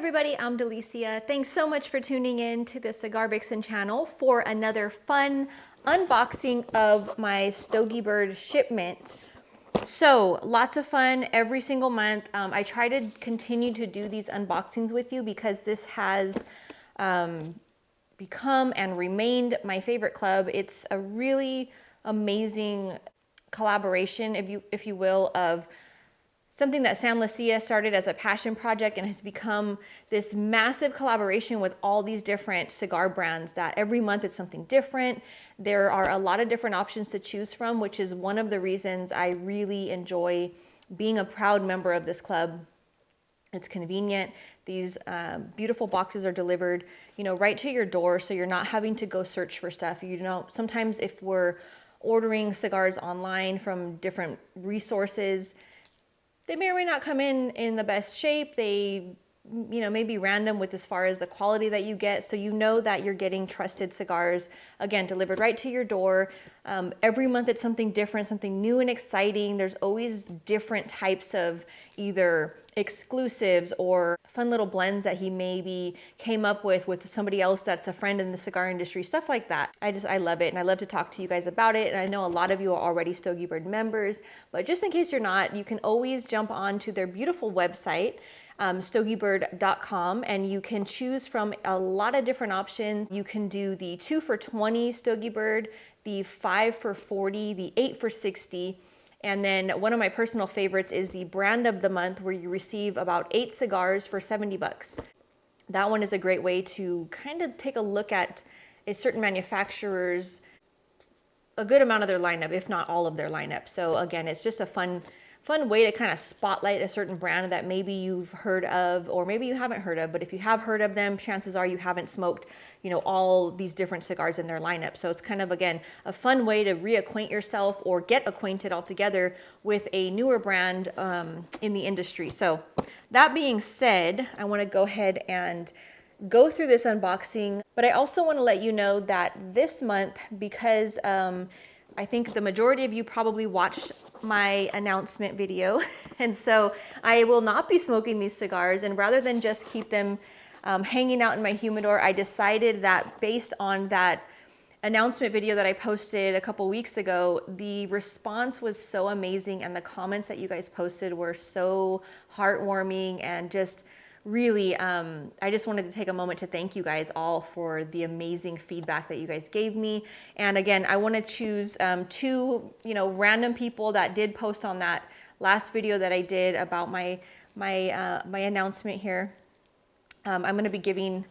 everybody, I'm Delicia. Thanks so much for tuning in to the Cigar Vixen channel for another fun unboxing of my StogieBird shipment. So lots of fun every single month. I try to continue to do these unboxings with you because this has become and remained my favorite club. It's a really amazing collaboration, if you will, of something that Sam Lucia started as a passion project and has become this massive collaboration with all these different cigar brands that every month it's something different. There are a lot of different options to choose from, which is one of the reasons I really enjoy being a proud member of this club. It's convenient. These beautiful boxes are delivered, right to your door, so you're not having to go search for stuff. Sometimes if we're ordering cigars online from different resources, they may or may not come in the best shape. They, may be random with as far as the quality that you get. So you know that you're getting trusted cigars, again, delivered right to your door. Every month it's something different, something new and exciting. There's always different types of either exclusives or fun little blends that he maybe came up with somebody else that's a friend in the cigar industry, stuff like that. I love it, and I love to talk to you guys about it. And I know a lot of you are already StogieBird members, but just in case you're not, you can always jump on to their beautiful website, StogieBird.com, and you can choose from a lot of different options. You can do the 2 for $20 StogieBird, the 5 for $40, the 8 for $60. And then one of my personal favorites is the brand of the month, where you receive about 8 cigars for $70. That one is a great way to kind of take a look at a certain manufacturer's, a good amount of their lineup, if not all of their lineup. So again, it's just a fun way to kind of spotlight a certain brand that maybe you've heard of or maybe you haven't heard of. But if you have heard of them, chances are you haven't smoked, all these different cigars in their lineup. So it's kind of, again, a fun way to reacquaint yourself or get acquainted altogether with a newer brand in the industry. So that being said, I want to go ahead and go through this unboxing, but I also want to let you know that this month, because I think the majority of you probably watched my announcement video, and so I will not be smoking these cigars, and rather than just keep them hanging out in my humidor, I decided that based on that announcement video that I posted a couple weeks ago, the response was so amazing and the comments that you guys posted were so heartwarming, and just really, I just wanted to take a moment to thank you guys all for the amazing feedback that you guys gave me. And again, I want to choose 2, random people that did post on that last video that I did about my announcement here. I'm going to be giving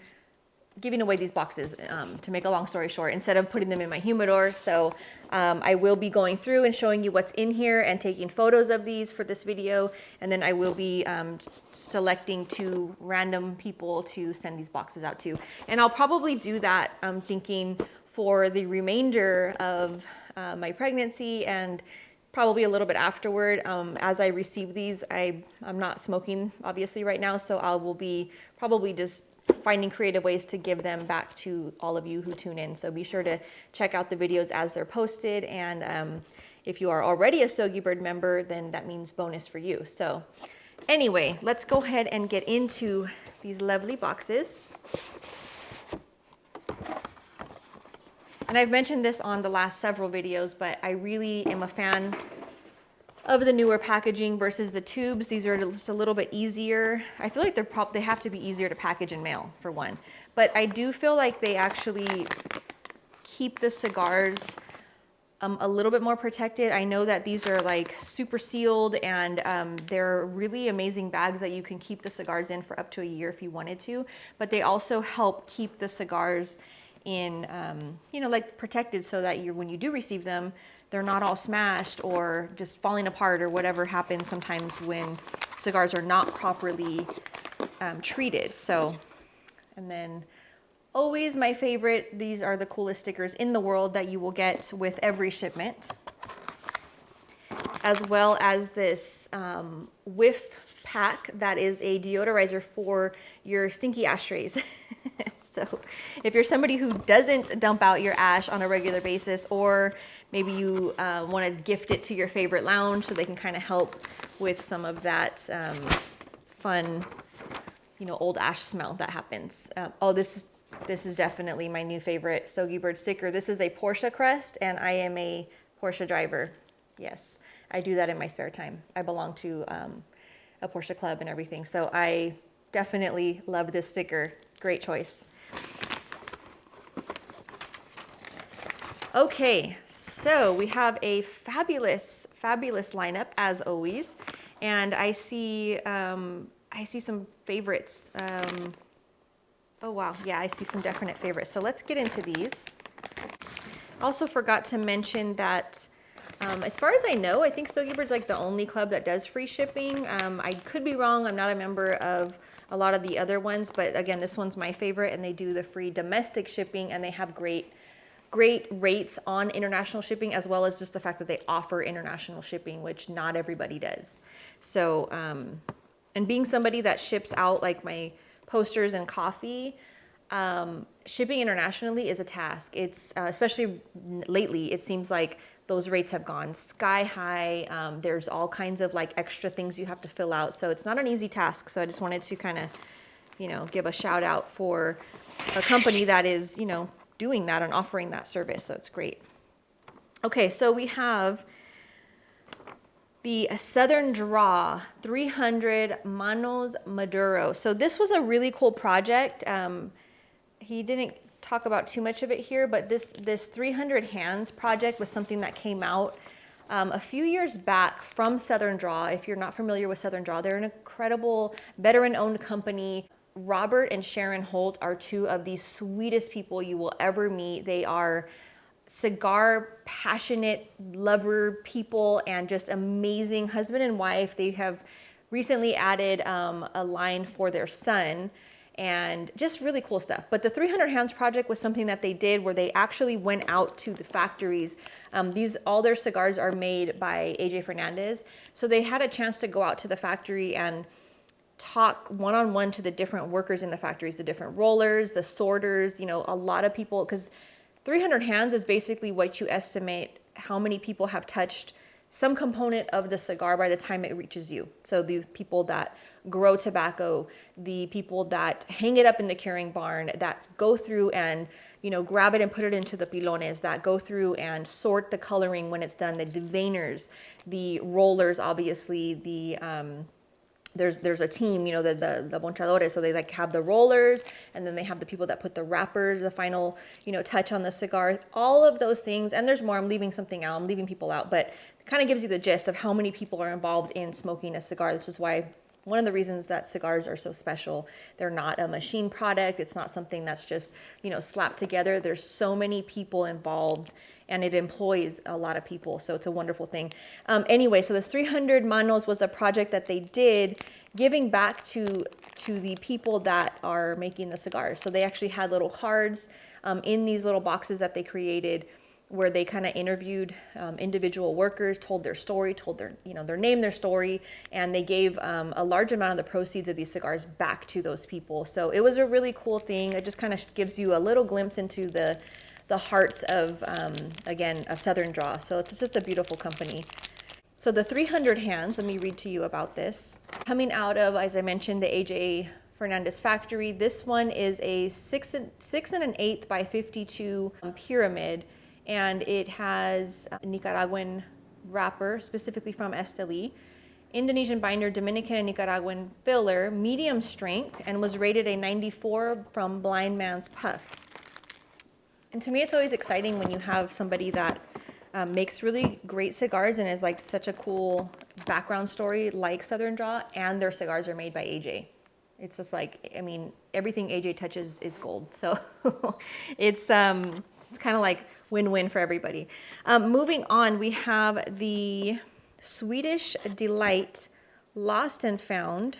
away these boxes, to make a long story short, instead of putting them in my humidor. So I will be going through and showing you what's in here and taking photos of these for this video. And then I will be selecting 2 random people to send these boxes out to. And I'll probably do that, I'm thinking, for the remainder of my pregnancy and probably a little bit afterward. As I receive these, I'm not smoking obviously right now, so I will be probably just finding creative ways to give them back to all of you who tune in. So be sure to check out the videos as they're posted. And if you are already a StogieBird member, then that means bonus for you. So anyway, let's go ahead and get into these lovely boxes. And I've mentioned this on the last several videos, but I really am a fan of the newer packaging versus the tubes. These are just a little bit easier. I feel like they have to be easier to package and mail, for one. But I do feel like they actually keep the cigars a little bit more protected. I know that these are like super sealed, and they're really amazing bags that you can keep the cigars in for up to a year if you wanted to. But they also help keep the cigars in, like protected, so that when you do receive them, they're not all smashed or just falling apart or whatever happens sometimes when cigars are not properly treated. So, and then always my favorite, these are the coolest stickers in the world that you will get with every shipment, as well as this whiff pack that is a deodorizer for your stinky ashtrays. So if you're somebody who doesn't dump out your ash on a regular basis, or maybe you want to gift it to your favorite lounge so they can kind of help with some of that fun, old ash smell that happens. Oh, this is definitely my new favorite StogieBird sticker. This is a Porsche crest, and I am a Porsche driver. Yes, I do that in my spare time. I belong to a Porsche club and everything, so I definitely love this sticker. Great choice. Okay, so we have a fabulous lineup as always, and I see some favorites. Oh wow, yeah, I see some definite favorites. So let's get into these. Also forgot to mention that as far as I know, I think StogieBird's like the only club that does free shipping. I could be wrong. I'm not a member of a lot of the other ones, but again, this one's my favorite, and they do the free domestic shipping, and they have great rates on international shipping, as well as just the fact that they offer international shipping, which not everybody does. So, and being somebody that ships out like my posters and coffee, shipping internationally is a task. It's especially lately, it seems like those rates have gone sky high. There's all kinds of like extra things you have to fill out. So it's not an easy task. So I just wanted to kind of, give a shout out for a company that is, doing that and offering that service. So it's great. Okay, so we have the Southern Draw 300 Manos Maduro. So this was a really cool project. He didn't talk about too much of it here, but this 300 Hands project was something that came out a few years back from Southern Draw. If you're not familiar with Southern Draw, they're an incredible veteran-owned company. Robert and Sharon Holt are two of the sweetest people you will ever meet. They are cigar passionate lover people and just amazing husband and wife. They have recently added a line for their son, and just really cool stuff. But the 300 Hands project was something that they did where they actually went out to the factories. All their cigars are made by AJ Fernandez. So they had a chance to go out to the factory and talk one-on-one to the different workers in the factories, the different rollers, the sorters, a lot of people, because 300 Hands is basically what you estimate how many people have touched some component of the cigar by the time it reaches you. So the people that grow tobacco, the people that hang it up in the curing barn, that go through and grab it and put it into the pilones, that go through and sort the coloring when it's done, the deveiners, the rollers, obviously, the there's a team, the bonchadores, so they like have the rollers, and then they have the people that put the wrappers, the final, touch on the cigar, all of those things. And there's more, I'm leaving something out, I'm leaving people out, but it kind of gives you the gist of how many people are involved in smoking a cigar. This is why one of the reasons that cigars are so special. They're not a machine product. It's not something that's just, slapped together. There's so many people involved, and it employs a lot of people. So it's a wonderful thing. Anyway, so this 300 Manos was a project that they did giving back to the people that are making the cigars. So they actually had little cards in these little boxes that they created, where they kind of interviewed individual workers, told their story, told their name, their story, and they gave a large amount of the proceeds of these cigars back to those people. So it was a really cool thing. It just kind of gives you a little glimpse into the hearts of, again, of Southern Draw. So it's just a beautiful company. So the 300 Hands, let me read to you about this. Coming out of, as I mentioned, the AJ Fernandez factory. This one is a 6 1/8 by 52 pyramid, and it has a Nicaraguan wrapper, specifically from Esteli, Indonesian binder, Dominican and Nicaraguan filler, medium strength, and was rated a 94 from Blind Man's Puff. And to me, it's always exciting when you have somebody that makes really great cigars and is like such a cool background story like Southern Draw, and their cigars are made by AJ. It's just like, everything AJ touches is gold. So it's kind of like win-win for everybody. Moving on, we have the Swedish Delight Lost and Found.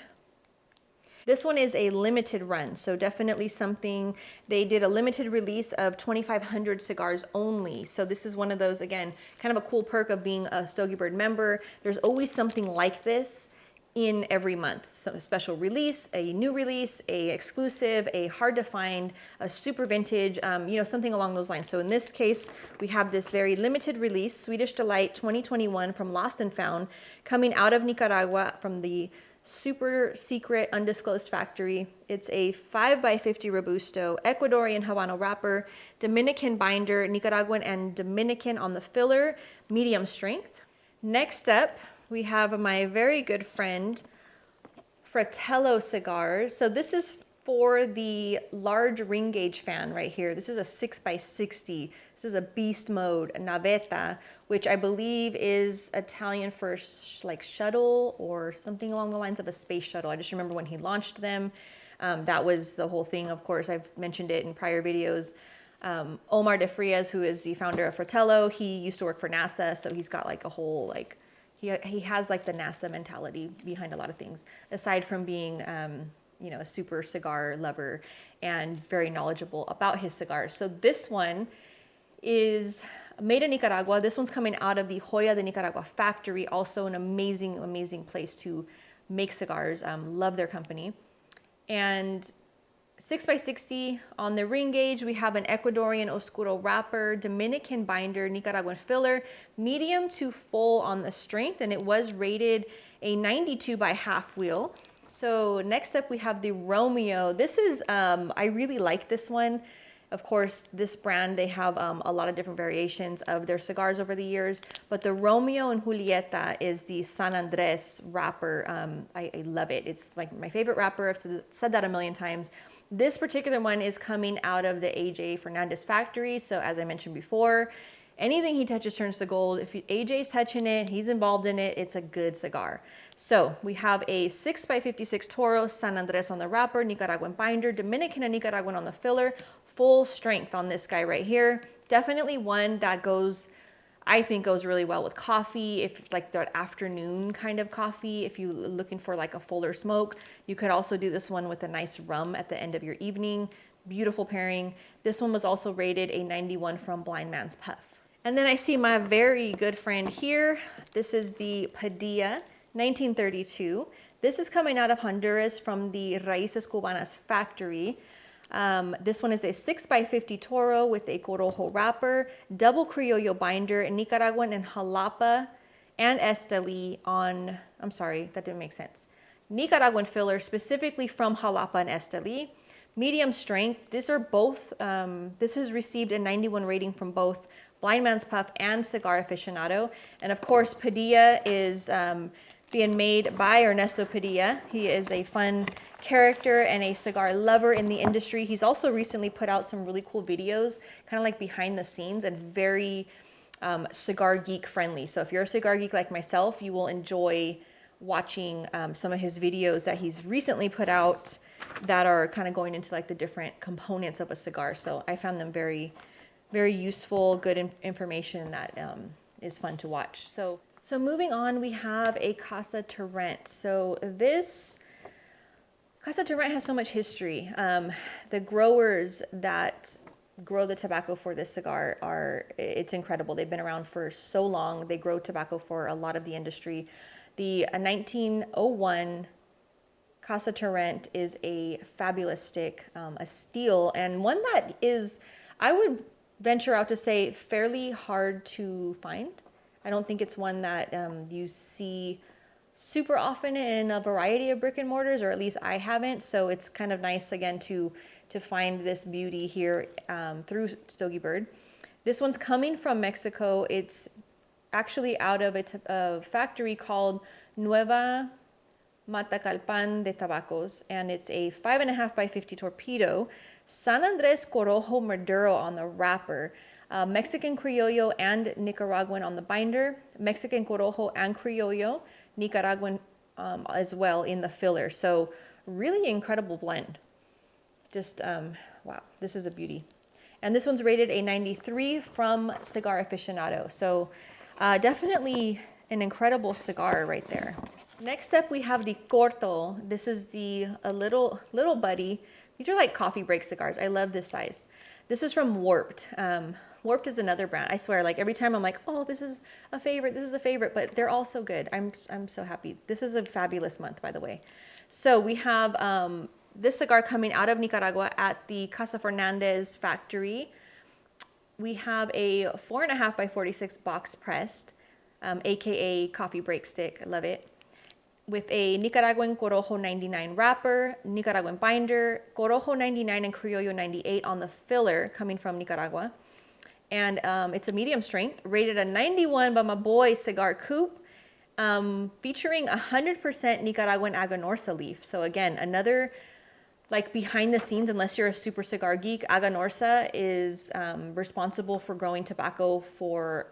This one is a limited run, so definitely something. They did a limited release of 2,500 cigars only. So this is one of those, again, kind of a cool perk of being a StogieBird member. There's always something like this in every month. So a special release, a new release, a exclusive, a hard to find, a super vintage, something along those lines. So in this case, we have this very limited release, Swedish Delight 2021 from Lost and Found, coming out of Nicaragua from the super secret, undisclosed factory. It's a 5x50 Robusto, Ecuadorian Habano wrapper, Dominican binder, Nicaraguan and Dominican on the filler, medium strength. Next up, we have my very good friend, Fratello cigars. So this is for the large ring gauge fan right here. This is a 6x60. This is a beast mode, a navetta, which I believe is Italian for like shuttle or something along the lines of a space shuttle. I just remember when he launched them. That was the whole thing. Of course, I've mentioned it in prior videos. Omar de Frias, who is the founder of Fratello, he used to work for NASA, so he's got like a whole like he has like the NASA mentality behind a lot of things, aside from being you know, a super cigar lover and very knowledgeable about his cigars. So this one is made in Nicaragua. This one's coming out of the Joya de Nicaragua factory, also an amazing, amazing place to make cigars. Love their company. And 6x60 on the ring gauge, we have an Ecuadorian Oscuro wrapper, Dominican binder, Nicaraguan filler, medium to full on the strength, and it was rated a 92 by half wheel. So next up we have the Romeo. This is, I really like this one. Of course, this brand, they have a lot of different variations of their cigars over the years, but the Romeo and Julieta is the San Andres wrapper. I love it. It's like my favorite wrapper. I've said that a million times. This particular one is coming out of the AJ Fernandez factory. So as I mentioned before, anything he touches turns to gold. If AJ's touching it, he's involved in it, it's a good cigar. So we have a 6x56 Toro, San Andres on the wrapper, Nicaraguan binder, Dominican and Nicaraguan on the filler, full strength on this guy right here. Definitely one that goes, I think goes really well with coffee. If like the afternoon kind of coffee, if you're looking for like a fuller smoke, you could also do this one with a nice rum at the end of your evening. Beautiful pairing. This one was also rated a 91 from Blind Man's Puff. And then I see my very good friend here. This is the Padilla 1932. This is coming out of Honduras from the Raíces Cubanas factory. This one is a 6x50 Toro with a Corojo wrapper, double Criollo binder, Nicaraguan and Jalapa and Esteli on, I'm sorry, that didn't make sense. Nicaraguan filler specifically from Jalapa and Esteli. Medium strength. These are both, this has received a 91 rating from both Blind Man's Puff and Cigar Aficionado. And of course, Padilla is being made by Ernesto Padilla. He is a fun character and a cigar lover in the industry. He's also recently put out some really cool videos, kind of like behind the scenes and very cigar geek friendly. So if you're a cigar geek like myself, you will enjoy watching some of his videos that he's recently put out that are kind of going into like the different components of a cigar. So I found them very, very useful, good information that is fun to watch. So moving on, we have a Casa Torrent. So this Casa Torrent has so much history. The growers that grow the tobacco for this cigar it's incredible. They've been around for so long. They grow tobacco for a lot of the industry. The 1901 Casa Torrent is a fabulous stick, a steel, and one that is, I would venture out to say, fairly hard to find. I don't think it's one that you see super often in a variety of brick and mortars, or at least I haven't. So it's kind of nice again to find this beauty here through StogieBird. This one's coming from Mexico. It's actually out of a factory called Nueva Matacalpan de Tabacos, and it's a 5.5x50 torpedo, San Andres Corojo Maduro on the wrapper, Mexican Criollo and Nicaraguan on the binder, Mexican Corojo and Criollo, Nicaraguan as well in the filler. So really incredible blend. Just, wow, this is a beauty. And this one's rated a 93 from Cigar Aficionado. So definitely an incredible cigar right there. Next up, we have the Corto. This is the little buddy. These are like coffee break cigars. I love this size. This is from Warped. Warped is another brand. I swear, like every time I'm like, oh, this is a favorite. This is a favorite, but they're all so good. I'm so happy. This is a fabulous month, by the way. So we have this cigar coming out of Nicaragua at the Casa Fernandez factory. We have a 4.5x46 box pressed, aka coffee break stick. I love it. with a Nicaraguan Corojo 99 wrapper, Nicaraguan binder, Corojo 99 and Criollo 98 on the filler coming from Nicaragua. And it's a medium strength, rated a 91 by my boy Cigar Coupe, featuring 100% Nicaraguan Aganorsa leaf. So again, another like behind the scenes, unless you're a super cigar geek, Aganorsa is responsible for growing tobacco for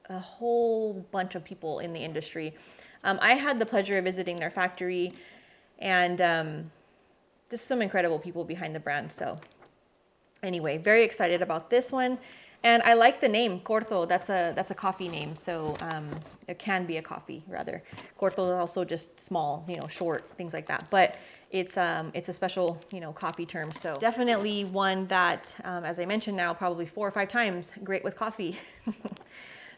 a whole bunch of people in the industry. I had the pleasure of visiting their factory, and just some incredible people behind the brand. So anyway, very excited about this one. And I like the name, Corto. That's a coffee name, so it can be a coffee, rather. Corto is also just small, short, things like that. But it's a special, coffee term. So definitely one that, as I mentioned now, probably 4 or 5 times, great with coffee.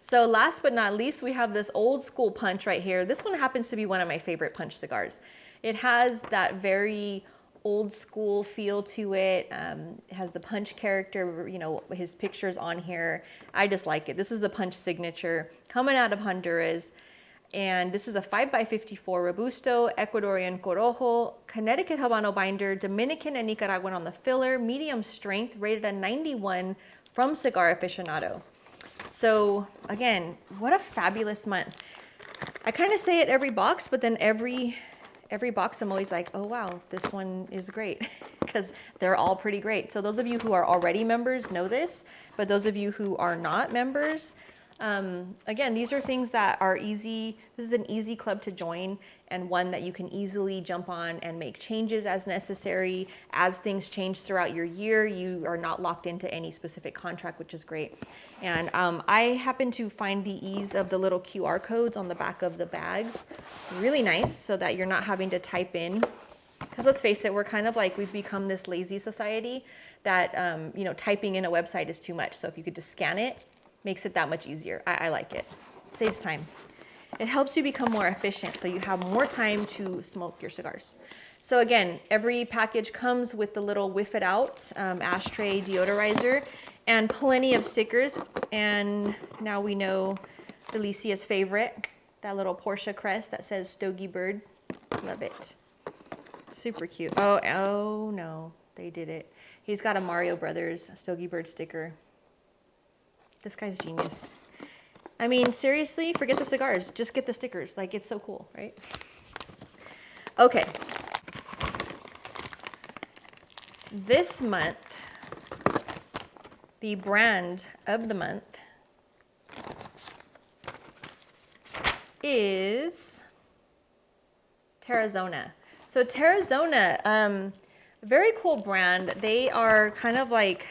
So last but not least, we have this old school punch right here. This one happens to be one of my favorite punch cigars. It has that very old school feel to it. It has the punch character, his pictures on here. I just like it. This is the punch signature coming out of Honduras. And this is a 5x54 Robusto, Ecuadorian Corojo, Connecticut Habano binder, Dominican and Nicaraguan on the filler, medium strength, rated a 91 from Cigar Aficionado. So again, what a fabulous month. I kind of say it every box, but then every box I'm always like, oh wow, this one is great, because they're all pretty great. So those of you who are already members know this, but those of you who are not members, again, these are things that are easy. This is an easy club to join, and one that you can easily jump on and make changes as necessary. As things change throughout your year, you are not locked into any specific contract, which is great. And I happen to find the ease of the little QR codes on the back of the bags really nice, so that you're not having to type in. Because let's face it, we're kind of like, we've become this lazy society that, typing in a website is too much. So if you could just scan it, makes it that much easier. I like it. Saves time. It helps you become more efficient, so you have more time to smoke your cigars. So again, every package comes with the little Whiff It Out ashtray deodorizer and plenty of stickers. And now we know Delicia's favorite, that little Porsche crest that says StogieBird. Love it. Super cute. Oh no, they did it. He's got a Mario Brothers StogieBird sticker. This guy's genius. I mean, seriously, forget the cigars. Just get the stickers. Like, it's so cool, right? Okay. This month, the brand of the month is Terrazona. So Terrazona, very cool brand. They are kind of like,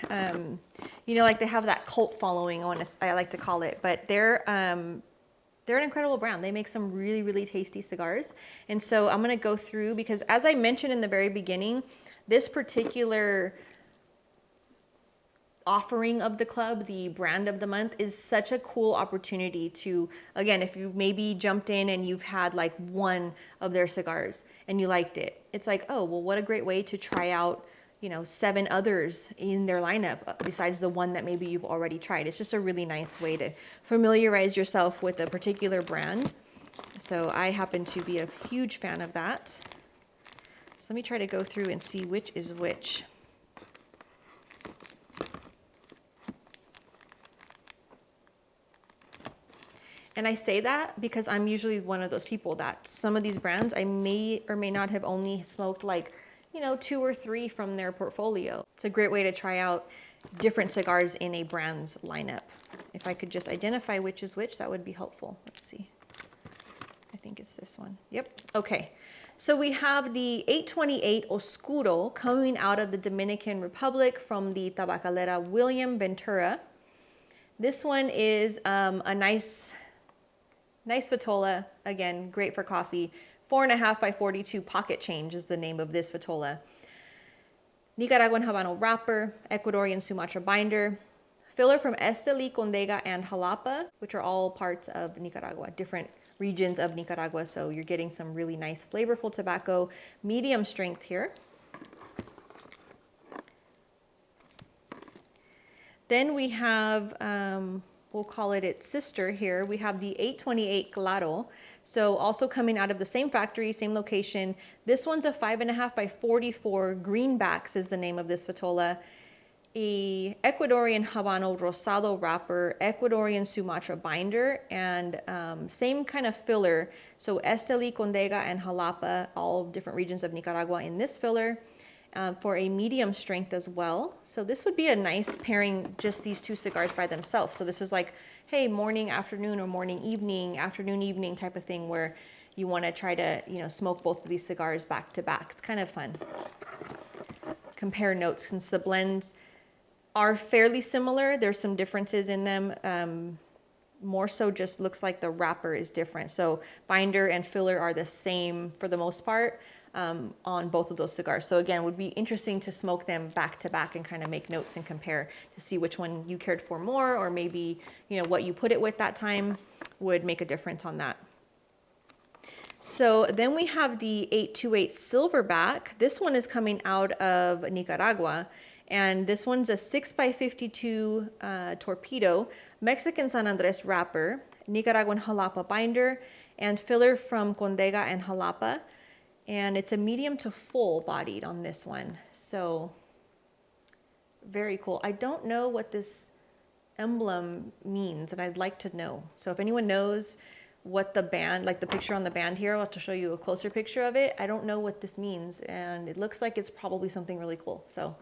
like they have that cult following, I like to call it, but they're an incredible brand. They make some really, really tasty cigars. And so I'm going to go through, because as I mentioned in the very beginning, this particular offering of the club, the brand of the month, is such a cool opportunity to, again, if you maybe jumped in and you've had like one of their cigars and you liked it, it's like, oh, well, what a great way to try out 7 others in their lineup besides the one that maybe you've already tried. It's just a really nice way to familiarize yourself with a particular brand. So I happen to be a huge fan of that. So let me try to go through and see which is which. And I say that because I'm usually one of those people that some of these brands I may or may not have only smoked like 2 or 3 from their portfolio. It's a great way to try out different cigars in a brand's lineup. If I could just identify which is which, that would be helpful. Let's see. I think it's this one. Yep. Okay. So we have the 828 Oscuro coming out of the Dominican Republic from the Tabacalera Williams Ventura. This one is a nice Vitola. Again, great for coffee. 4.5 by 42 pocket change is the name of this Vitola. Nicaraguan Habano wrapper, Ecuadorian Sumatra binder, filler from Esteli, Condega, and Jalapa, which are all parts of Nicaragua, different regions of Nicaragua. So you're getting some really nice flavorful tobacco, medium strength here. Then we have we'll call it its sister here, we have the 828 Glado. So also coming out of the same factory, same location. This one's a 5.5 by 44 greenbacks is the name of this vitola. A Ecuadorian Habano Rosado wrapper, Ecuadorian Sumatra binder, and same kind of filler. So Esteli, Condega, and Jalapa, all different regions of Nicaragua in this filler. For a medium strength as well. So this would be a nice pairing, just these two cigars by themselves. So this is like, hey, morning, afternoon, or morning, evening, afternoon, evening type of thing where you want to try to, smoke both of these cigars back to back. It's kind of fun. Compare notes since the blends are fairly similar. There's some differences in them. More so just looks like the wrapper is different. So binder and filler are the same for the most part. On both of those cigars. So again, it would be interesting to smoke them back to back and kind of make notes and compare to see which one you cared for more, or maybe, what you put it with that time would make a difference on that. So then we have the 828 Silverback. This one is coming out of Nicaragua, and this one's a 6x52 torpedo, Mexican San Andres wrapper, Nicaraguan Jalapa binder, and filler from Condega and Jalapa. And it's a medium to full bodied on this one. So very cool. I don't know what this emblem means, and I'd like to know. So if anyone knows what the band, like the picture on the band here, I'll have to show you a closer picture of it. I don't know what this means, and it looks like it's probably something really cool. So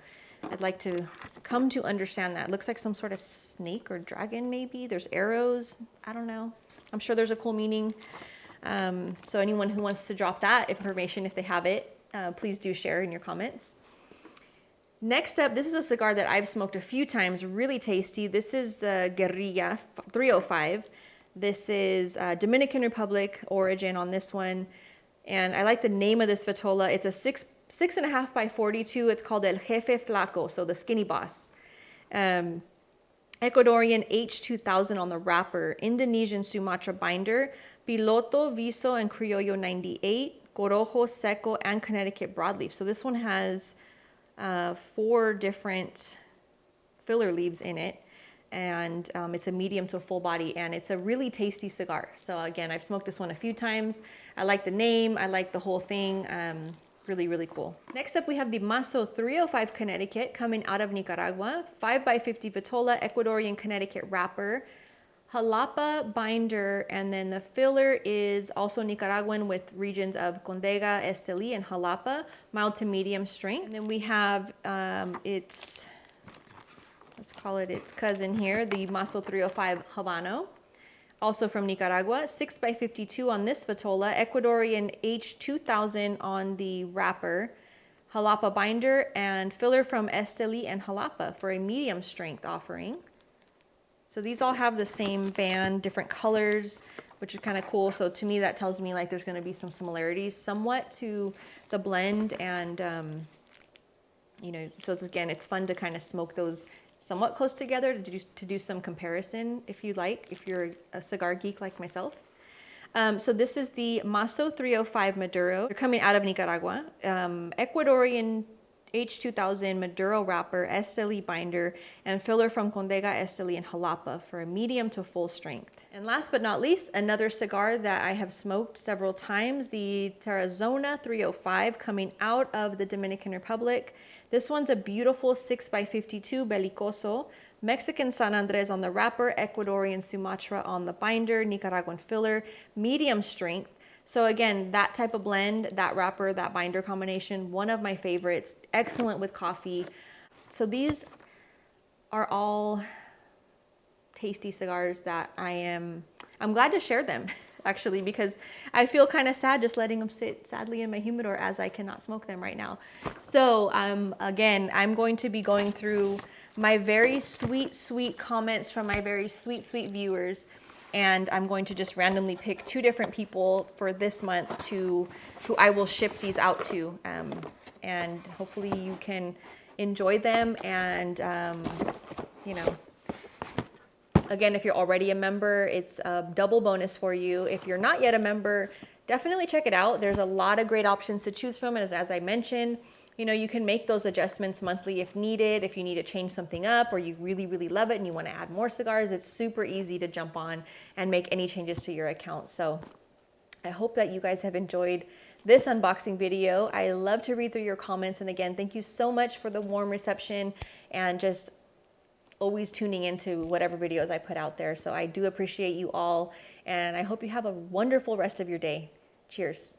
I'd like to come to understand that. It looks like some sort of snake or dragon maybe. There's arrows. I don't know. I'm sure there's a cool meaning. So anyone who wants to drop that information, if they have it, please do share in your comments. Next up, this is a cigar that I've smoked a few times, really tasty. This is the Guerrilla 305. This is Dominican Republic origin on this one. And I like the name of this vitola. It's a 6.5 by 42. It's called El Jefe Flaco, so the skinny boss. Ecuadorian H2000 on the wrapper, Indonesian Sumatra binder, Piloto, Viso, and Criollo 98, Corojo, Seco, and Connecticut broadleaf. So this one has 4 different filler leaves in it, and it's a medium to full body, and it's a really tasty cigar. So again, I've smoked this one a few times. I like the name, I like the whole thing. Really, really cool. Next up, we have the Maso 305 Connecticut coming out of Nicaragua, 5x50 vitola, Ecuadorian Connecticut wrapper, Jalapa binder, and then the filler is also Nicaraguan with regions of Condega, Esteli, and Jalapa, mild to medium strength. And then we have let's call it its cousin here, the Maso 305 Habano, also from Nicaragua, 6x52 on this vitola, Ecuadorian H2000 on the wrapper, Jalapa binder, and filler from Esteli and Jalapa for a medium strength offering. So these all have the same band, different colors, which is kind of cool. So to me, that tells me like there's going to be some similarities somewhat to the blend, and so it's fun to kind of smoke those somewhat close together to do some comparison if you like, if you're a cigar geek like myself. So this is the Maso 305 Maduro. They're coming out of Nicaragua. Ecuadorian H2000 Maduro wrapper, Esteli binder, and filler from Condega, Esteli, and Jalapa for a medium to full strength. And last but not least, another cigar that I have smoked several times, the Tarazona 305 coming out of the Dominican Republic. This one's a beautiful 6x52 Belicoso, Mexican San Andres on the wrapper, Ecuadorian Sumatra on the binder, Nicaraguan filler, medium strength. So again, that type of blend, that wrapper, that binder combination, one of my favorites, excellent with coffee. So these are all tasty cigars that I'm glad to share them actually, because I feel kind of sad just letting them sit sadly in my humidor as I cannot smoke them right now. So again, I'm going to be going through my very sweet comments from my very sweet viewers, and I'm going to just randomly pick 2 different people for this month who I will ship these out to, and hopefully you can enjoy them. And again, if you're already a member, it's a double bonus for you. If you're not yet a member, definitely check it out. There's a lot of great options to choose from, as I mentioned. you know, you can make those adjustments monthly if needed. If you need to change something up or you really, really love it and you want to add more cigars, it's super easy to jump on and make any changes to your account. So I hope that you guys have enjoyed this unboxing video. I love to read through your comments. And again, thank you so much for the warm reception and just always tuning into whatever videos I put out there. So I do appreciate you all, and I hope you have a wonderful rest of your day. Cheers.